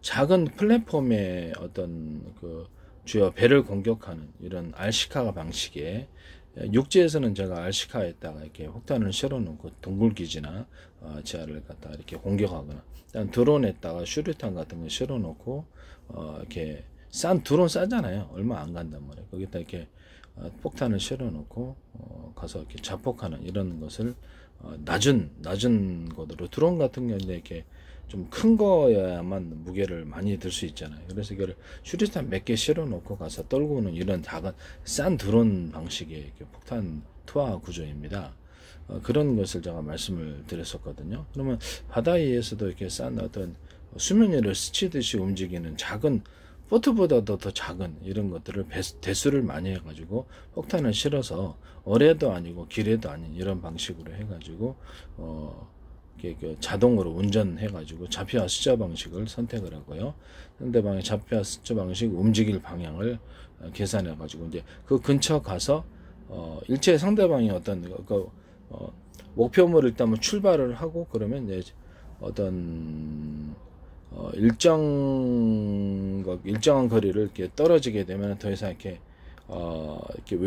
작은 플랫폼의 어떤 그 주요 배를 공격하는 이런 알시카 방식의, 육지에서는 제가 알시카에다가 이렇게 폭탄을 실어놓고 동굴기지나 지하를 갖다 이렇게 공격하거나, 일단 드론에다가 슈리탄 같은 거 실어놓고 이렇게 드론 싸잖아요. 얼마 안 간단 말이에요. 거기다 이렇게 폭탄을 실어놓고 가서 이렇게 자폭하는 이런 것을 낮은 곳으로, 드론 같은 경우는 이렇게 좀 큰 거여야만 무게를 많이 들 수 있잖아요. 그래서 이걸 슈리탄 몇 개 실어놓고 가서 떨고 오는 이런 작은 싼 드론 방식의 이렇게 폭탄 투하 구조입니다. 그런 것을 제가 말씀을 드렸었거든요. 그러면 바다 위에서도 이렇게 싼 어떤 수면 위를 스치듯이 움직이는 작은, 보트보다도 더 작은 이런 것들을 대수를 많이 해가지고 폭탄을 실어서 어뢰도 아니고 기뢰도 아닌 이런 방식으로 해가지고 자동으로 운전해가지고 좌표와 숫자 방식을 선택을 하고요. 상대방의 좌표와 숫자 방식 움직일 방향을 계산해가지고 이제 그 근처 가서 일체 상대방이 어떤 목표물을 일단 출발을 하고, 그러면 이제 어떤 일정한 거리를 이렇게 떨어지게 되면 더 이상 이렇게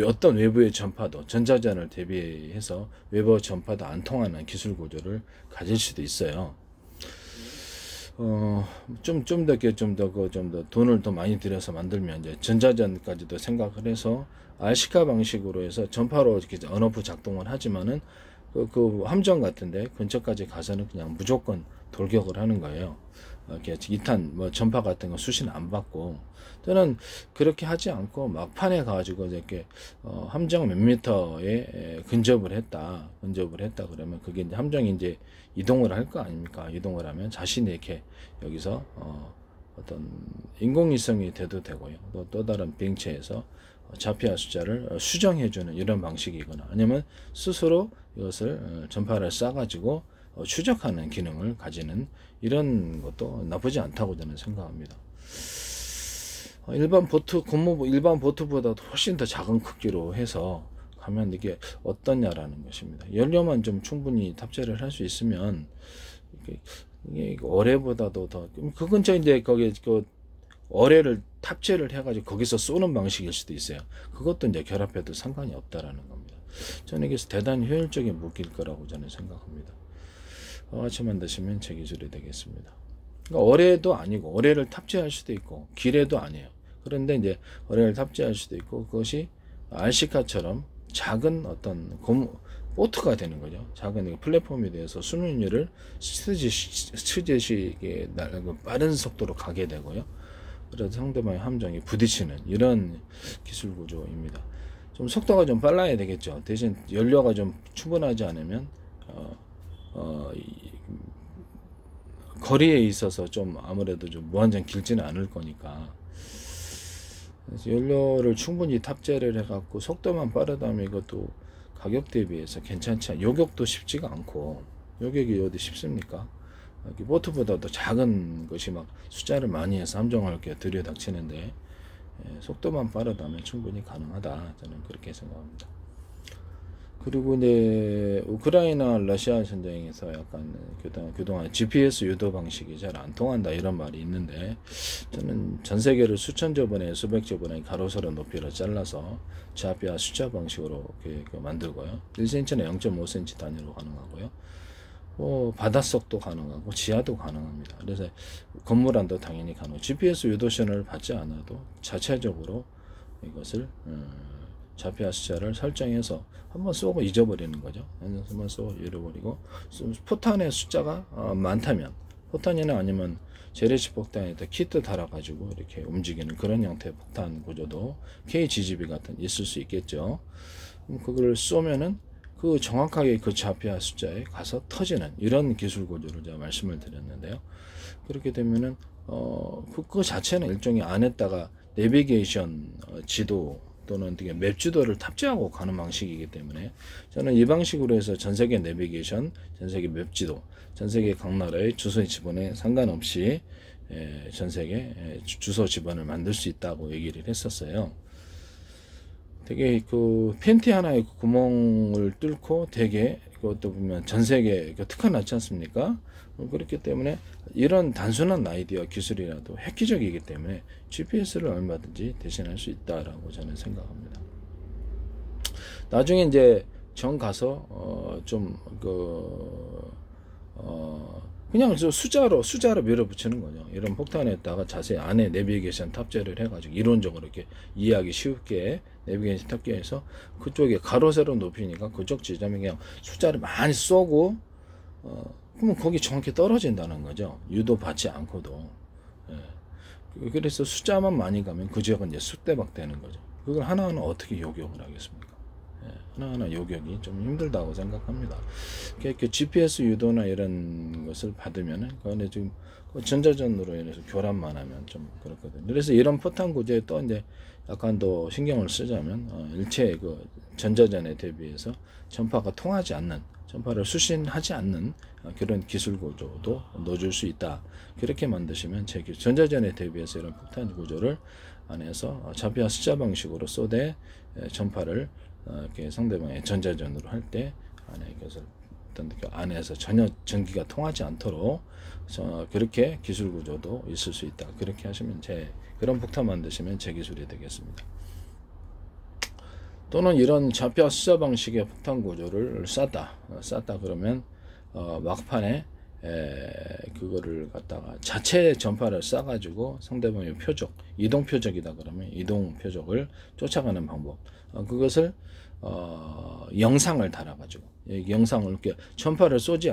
어떤 외부의 전파도, 전자전을 대비해서 외부 전파도 안 통하는 기술 구조를 가질 수도 있어요. 좀 더 돈을 더 많이 들여서 만들면 이제 전자전까지도 생각을 해서 알시카 방식으로 해서 전파로 이렇게 언오프 작동을 하지만은 그 함정 같은데 근처까지 가서는 그냥 무조건 돌격을 하는 거예요. 이렇게 2탄 전파 같은 거 수신 안 받고, 저는 그렇게 하지 않고 막판에 가지고 이렇게 함정 몇 미터에 근접을 했다 그러면 그게 이제 함정이 이제 이동을 할 거 아닙니까? 이동을 하면 자신이 이렇게 여기서 어떤 인공위성이 돼도 되고요. 또 다른 비행체에서 좌표와 숫자를 수정해주는 이런 방식이거나, 아니면 스스로 이것을 전파를 쏴가지고 추적하는 기능을 가지는 이런 것도 나쁘지 않다고 저는 생각합니다. 일반 보트보다도 훨씬 더 작은 크기로 해서 가면 이게 어떠냐라는 것입니다. 연료만 좀 충분히 탑재를 할 수 있으면 이게 어뢰보다도 더, 그 근처에 이제 거기 어뢰를 탑재를 해가지고 거기서 쏘는 방식일 수도 있어요. 그것도 이제 결합해도 상관이 없다라는 겁니다. 저는 이게 대단히 효율적인 무기일 거라고 저는 생각합니다. 같이 만드시면 제 기술이 되겠습니다. 그러니까 어뢰도 아니고, 어뢰를 탑재할 수도 있고, 기뢰도 아니에요. 그런데 이제 어뢰를 탑재할 수도 있고, 그것이 알시카처럼 작은 어떤 보트가 되는 거죠. 작은 플랫폼에 대해서 수면 위를 스치듯이 빠른 속도로 가게 되고요. 그래서 상대방의 함정이 부딪히는 이런 기술 구조입니다. 좀 속도가 좀 빨라야 되겠죠. 대신 연료가 좀 충분하지 않으면 거리에 있어서 좀 아무래도 좀 무한정 길지는 않을 거니까, 그래서 연료를 충분히 탑재를 해갖고 속도만 빠르다면 이것도 가격 대비해서 괜찮지 않아요. 요격도 쉽지가 않고, 요격이 어디 쉽습니까? 보트보다도 작은 것이 막 숫자를 많이 해서 함정을 이렇게 들여닥치는데, 속도만 빠르다면 충분히 가능하다, 저는 그렇게 생각합니다. 그리고 이제 우크라이나 러시아 전쟁에서 약간 그동안 GPS 유도 방식이 잘 안 통한다 이런 말이 있는데, 저는 전 세계를 수천조 번에 수백조 번의 가로세로 높이로 잘라서 좌표와 숫자 방식으로 만들고요. 1cm나 0.5cm 단위로 가능하고요. 바닷속도 가능하고 지하도 가능합니다. 그래서 건물 안도 당연히 가능하고, GPS 유도선을 받지 않아도 자체적으로 이것을 좌표와 숫자를 설정해서 한번 쏘고 잊어버리는 거죠. 한번 쏘고 잃어버리고, 포탄의 숫자가 많다면, 포탄이나 아니면 재래식 폭탄에다 키트 달아가지고 이렇게 움직이는 그런 형태의 폭탄 구조도 KGB 같은 있을 수 있겠죠. 그걸 쏘면은 그 정확하게 그 좌표와 숫자에 가서 터지는 이런 기술 구조를 제가 말씀을 드렸는데요. 그렇게 되면은 그 자체는 일종의 안에다가 내비게이션 지도 또는 되게 맵 지도를 탑재하고 가는 방식이기 때문에, 저는 이 방식으로 해서 전세계 내비게이션, 전세계 맵 지도, 전세계 각 나라의 주소 지번에 상관없이 전세계 주소 지번을 만들 수 있다고 얘기를 했었어요. 되게 그 팬티 하나에 구멍을 뚫고 되게 그것도 보면 전 세계 특허 났지 않습니까? 그렇기 때문에 이런 단순한 아이디어 기술이라도 획기적이기 때문에 GPS를 얼마든지 대신할 수 있다라고 저는 생각합니다. 나중에 이제 정 가서 그냥 숫자로 밀어붙이는 거죠. 이런 폭탄에다가 자세히 안에 내비게이션 탑재를 해가지고 이론적으로 이렇게 이해하기 쉽게 내비게이션 탑재해서 그쪽에 가로 세로 높이니까 그쪽 지점에 그냥 숫자를 많이 쏘고 그러면 거기 정확히 떨어진다는 거죠. 유도받지 않고도. 예. 그래서 숫자만 많이 가면 그 지역은 이제 쑥대박 되는 거죠. 그걸 하나하나 어떻게 요격을 하겠습니까? 하나하나 요격이 좀 힘들다고 생각합니다. GPS 유도나 이런 것을 받으면은 그거는 지금 전자전으로 인해서 교란만 하면 좀 그렇거든요. 그래서 이런 포탄 구조에 또 이제 약간 더 신경을 쓰자면 일체 그 전자전에 대비해서 전파가 통하지 않는, 전파를 수신하지 않는 그런 기술 구조도 넣어줄 수 있다. 그렇게 만드시면 전자전에 대비해서 이런 폭탄 구조를 안에서 좌표와 숫자 방식으로 쏘되 전파를 이렇게 상대방의 전자전으로 할 때 안에 것을 어떤 그 안에서 전혀 전기가 통하지 않도록 그렇게 기술 구조도 있을 수 있다. 그렇게 하시면 그런 폭탄 만드시면 제 기술이 되겠습니다. 또는 이런 좌표 숫자 방식의 폭탄 구조를 쐈다 그러면 막판에 그거를 갖다가 자체 전파를 쏴가지고 상대방의 표적, 이동 표적이다 그러면 이동 표적을 쫓아가는 방법, 그것을 영상을 달아가지고 영상을 이렇게 전파를 쏘지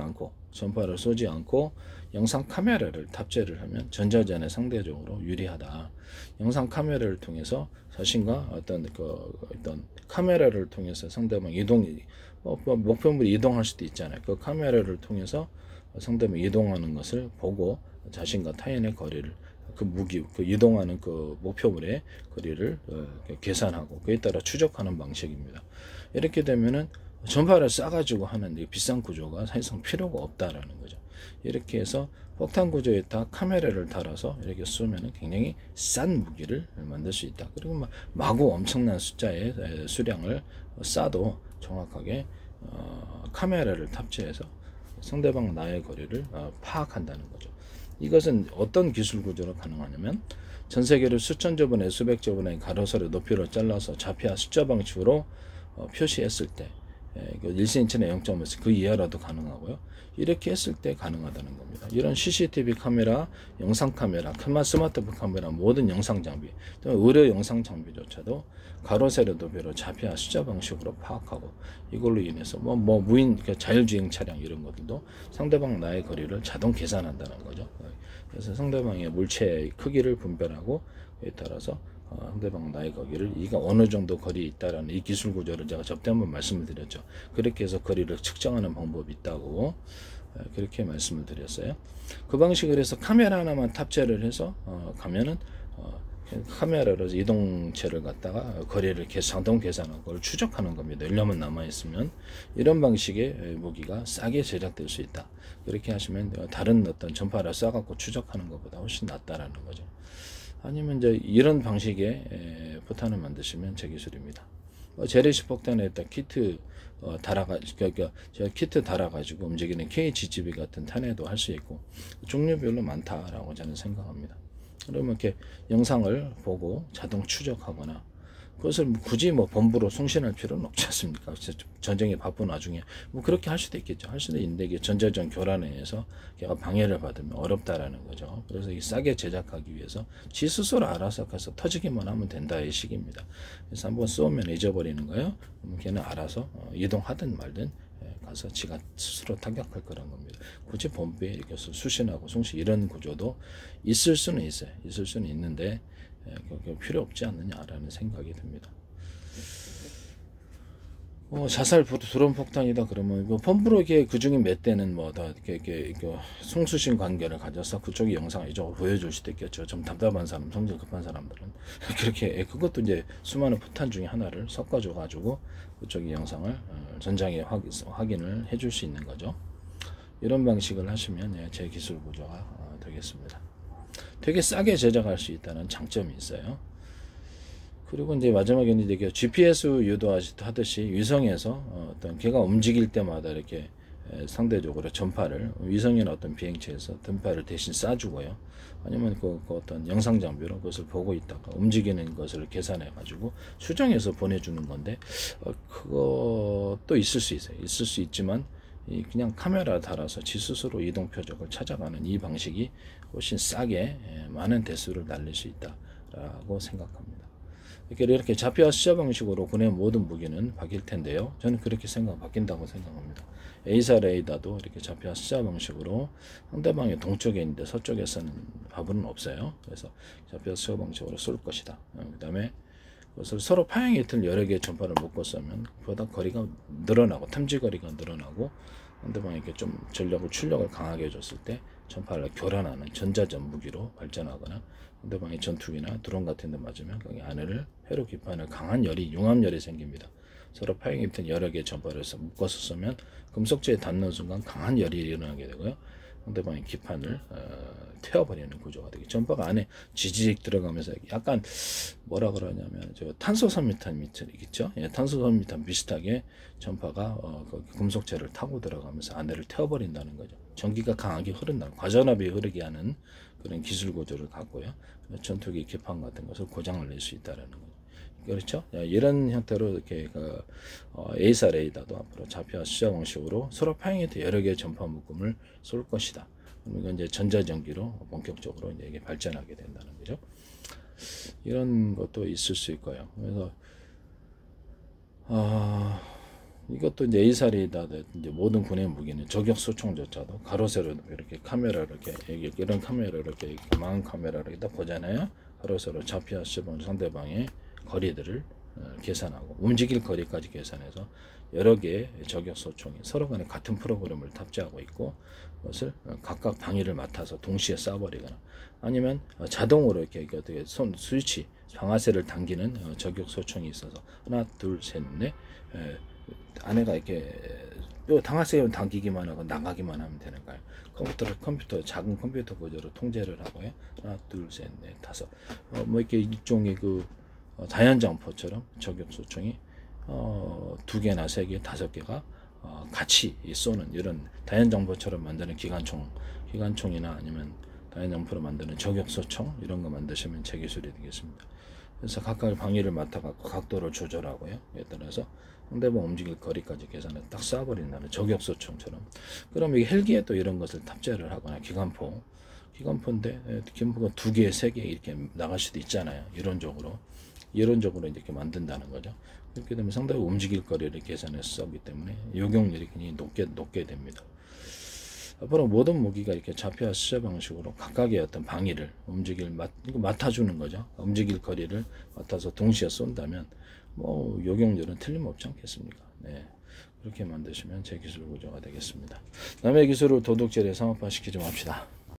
않고 영상 카메라를 탑재를 하면 전자전에 상대적으로 유리하다. 영상 카메라를 통해서 자신과 어떤 카메라를 통해서 상대방 이동이 목표물이 이동할 수도 있잖아요. 그 카메라를 통해서 상대방이 이동하는 것을 보고 자신과 타인의 거리를 이동하는 그 목표물의 거리를 계산하고 그에 따라 추적하는 방식입니다. 이렇게 되면은 전파를 쏴가지고 하는 비싼 구조가 사실상 필요가 없다라는 거죠. 이렇게 해서 폭탄 구조에다 카메라를 달아서 이렇게 쏘면은 굉장히 싼 무기를 만들 수 있다. 그리고 마구 엄청난 숫자의 수량을 쏴도 정확하게 카메라를 탑재해서 상대방 나의 거리를 파악한다는 거죠. 이것은 어떤 기술 구조로 가능하냐면 전 세계를 수천 저번에 수백 저번에 가로세로 높이로 잘라서 좌표와 숫자 방식으로 표시했을 때 일신인천의 0.5 그 이하라도 가능하고요. 이렇게 했을 때 가능하다는 겁니다. 이런 CCTV 카메라, 영상 카메라, 스마트폰 카메라, 모든 영상 장비, 또 의료 영상 장비조차도 가로 세로 높이로 좌표와 숫자 방식으로 파악하고 이걸로 인해서 무인 자율주행 차량 이런 것들도 상대방 나의 거리를 자동 계산한다는 거죠. 그래서 상대방의 물체의 크기를 분별하고 그에 따라서 상대방 나의 거리를 이가 어느 정도 거리에 있다라는 이 기술 구조를 제가 접대 한번 말씀을 드렸죠. 그렇게 해서 거리를 측정하는 방법이 있다고 그렇게 말씀을 드렸어요. 그 방식으로 해서 카메라 하나만 탑재를 해서 가면은 카메라로 이동체를 갖다가 거리를 자동 계산하고 그걸 추적하는 겁니다. 연료만 남아있으면 이런 방식의 무기가 싸게 제작될 수 있다. 그렇게 하시면 다른 어떤 전파를 쏴갖고 추적하는 것보다 훨씬 낫다라는 거죠. 아니면 이제 이런 방식의 포탄을 만드시면 제 기술입니다. 재래식 폭탄에다 키트 제가 키트 달아가지고 움직이는 KGGB 같은 탄에도 할 수 있고 종류별로 많다라고 저는 생각합니다. 그러면 이렇게 영상을 보고 자동 추적하거나 그것을 굳이 본부로 송신할 필요는 없지 않습니까? 전쟁에 바쁜 와중에 그렇게 할 수도 있겠죠. 할 수도 있는데 이게 전자전 교란에 의해서 걔가 방해를 받으면 어렵다라는 거죠. 그래서 이 싸게 제작하기 위해서 지 스스로 알아서 가서 터지기만 하면 된다의 식입니다. 그래서 한번 쏘면 잊어버리는 거예요. 그럼 걔는 알아서 이동하든 말든 가서 지가 스스로 타격할 거란 겁니다. 굳이 본부에 이렇게 수신하고 송신 이런 구조도 있을 수는 있어요. 있을 수는 있는데 그게 필요 없지 않느냐라는 생각이 듭니다. 자살 드론 폭탄이다 그러면 펌프로 그 중에 몇 대는 더 이렇게 송수신 관계를 가져서 그쪽이 영상을 이쪽으로 보여줄 수도 있겠죠. 좀 답답한 사람, 성질 급한 사람들은 그렇게 그것도 이제 수많은 폭탄 중에 하나를 섞어줘 가지고 그쪽이 영상을 전장에 확인을 해줄 수 있는 거죠. 이런 방식을 하시면 제 기술 구조가 되겠습니다. 되게 싸게 제작할 수 있다는 장점이 있어요. 그리고 이제 마지막에 이제 GPS 유도하듯이 위성에서 어떤 걔가 움직일 때마다 이렇게 상대적으로 전파를 위성이나 어떤 비행체에서 전파를 대신 쏴주고요. 아니면 그 어떤 영상 장비로 그것을 보고 있다가 움직이는 것을 계산해 가지고 수정해서 보내주는 건데 그것도 있을 수 있어요. 있을 수 있지만 그냥 카메라 달아서 지 스스로 이동 표적을 찾아가는 이 방식이 훨씬 싸게 많은 대수를 날릴 수 있다라고 생각합니다. 이렇게 좌표와 숫자 방식으로 군의 모든 무기는 바뀔 텐데요. 저는 그렇게 바뀐다고 생각합니다. A사 레이더도 이렇게 좌표와 숫자 방식으로 상대방이 동쪽에 있는데 서쪽에서는 화분은 없어요. 그래서 좌표와 숫자 방식으로 쏠 것이다. 그 다음에 그것을 서로 파형이 있던 여러 개의 전파를 묶어 쏘면 보다 거리가 늘어나고 탐지 거리가 늘어나고 상대방에게 좀 전력을 출력을 강하게 해줬을 때 전파를 교란하는 전자전 무기로 발전하거나 상대방의 전투기나 드론 같은 데 맞으면 거기 안에를 회로 기판을 강한 열이 융합열이 생깁니다. 서로 파형이 있던 여러 개의 전파를 묶어서 쏘면 금속재에 닿는 순간 강한 열이 일어나게 되고요. 상대방의 기판을 태워버리는 구조가 되겠죠. 전파가 안에 지지직 들어가면서 약간 뭐라 그러냐면 저 탄소섬유탄 있죠. 예, 탄소섬유탄 비슷하게 전파가 금속재를 타고 들어가면서 안에를 태워버린다는 거죠. 전기가 강하게 흐른다는 과전압이 흐르게 하는 그런 기술 구조를 갖고요. 전투기 기판 같은 것을 고장을 낼 수 있다는 거죠. 그렇죠? 이런 형태로 이렇게 A사 레이더도 앞으로 좌표와 숫자 방식으로 서로 파형이 돼 여러 개의 전파 묶음을 쏠 것이다. 이건 이제 전자전기로 본격적으로 이제 이게 발전하게 된다는 거죠. 이런 것도 있을 수 있고요. 그래서 이것도 이제 A사 레이더 이제 모든 군의 무기는 저격 소총조차도 가로 세로 이렇게 카메라 이렇게 이런 카메라 이렇게 망한 카메라를 딱 보잖아요. 가로 세로 좌표와 숫자 상대방의 거리들을 계산하고 움직일 거리까지 계산해서 여러 개의 저격 소총이 서로 간에 같은 프로그램을 탑재하고 있고 그것을 각각 방위를 맡아서 동시에 쏴버리거나 아니면 자동으로 이렇게 어떻게 손 스위치 방아쇠를 당기는 저격 소총이 있어서 하나 둘 셋 넷 안에가 이렇게 방아쇠를 당기기만 하고 나가기만 하면 되는 거예요. 컴퓨터 작은 컴퓨터 구조로 통제를 하고요. 하나 둘 셋 넷 다섯 뭐 이렇게 일종의 다연장포처럼 저격 소총이 2개나 3개, 5개가 같이 쏘는 이런 다연장포처럼 만드는 기관총이나 아니면 다연장포로 만드는 저격 소총 이런 거 만드시면 제 기술이 되겠습니다. 그래서 각각의 방위를 맡아갖고 각도를 조절하고요. 예를 들어서 상대방 움직일 거리까지 계산해 딱 쏴버린다는 저격 소총처럼. 그럼 이 헬기에 또 이런 것을 탑재를 하거나 기관포인데 기관포가 2개, 3개 이렇게 나갈 수도 있잖아요. 이론적으로 이렇게 만든다는 거죠. 그렇게 되면 상당히 움직일 거리를 계산해서 쏘기 때문에 요격률이 굉장히 높게 됩니다. 앞으로 모든 무기가 이렇게 좌표와 숫자 방식으로 각각의 어떤 방위를 맡아주는 거죠. 움직일 거리를 맡아서 동시에 쏜다면 뭐 요격률은 틀림없지 않겠습니까? 네. 그렇게 만드시면 제 기술 구조가 되겠습니다. 남의 기술을 도둑질에 상업화 시키지 맙시다.